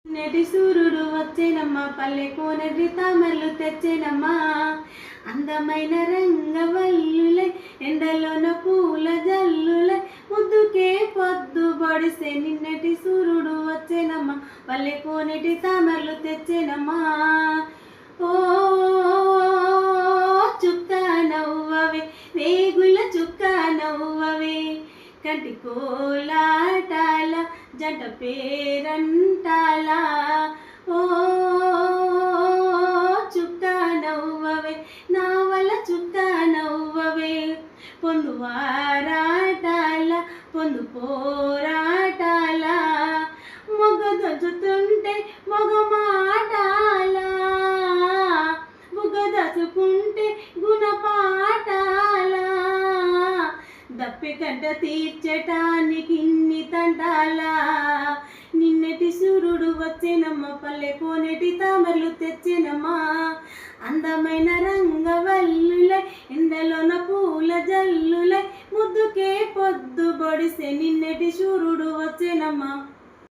నేటి సూర్యుడు వచ్చేనమ్మా, పల్లె కోనెర్రి తామరలు తెచ్చేనమ్మా. అందమైన రంగవల్లులై ఎండలోన పూల జల్లులై ముద్దుకే పొద్దు బడిసే. నిన్నటి సూర్యుడు వచ్చేనమ్మా, పల్లె కోనెటి తామరలు తెచ్చేనమ్మా. ఓ చుక్క నవ్వవే, వేగుల చుక్క నవ్వవే, కంటి కోలాటాల జంట పేరంటాల. ఓ చుక్క నవ్వవే, నావల చుక్క నవ్వవే, పొందు వారాటాల పొందు పోరాటాల. మొగ దొచ్చుతుంటే మొగ మాటాల, బుగ దచుకుంటే గుణపాటాల. దప్పి కంట తీర్చటానికి ఇన్ని తంటాలా. నిన్నటి సూర్యుడు వచ్చేనమ్మా, పల్లె కోనెటి తామరలు తెచ్చేనమ్మా. అందమైన రంగవల్లులై ఎండలోన పూల జల్లులై ముద్దుకే పొద్దు బొడిసే. నిన్నటి సూర్యుడు వచ్చేనమ్మా.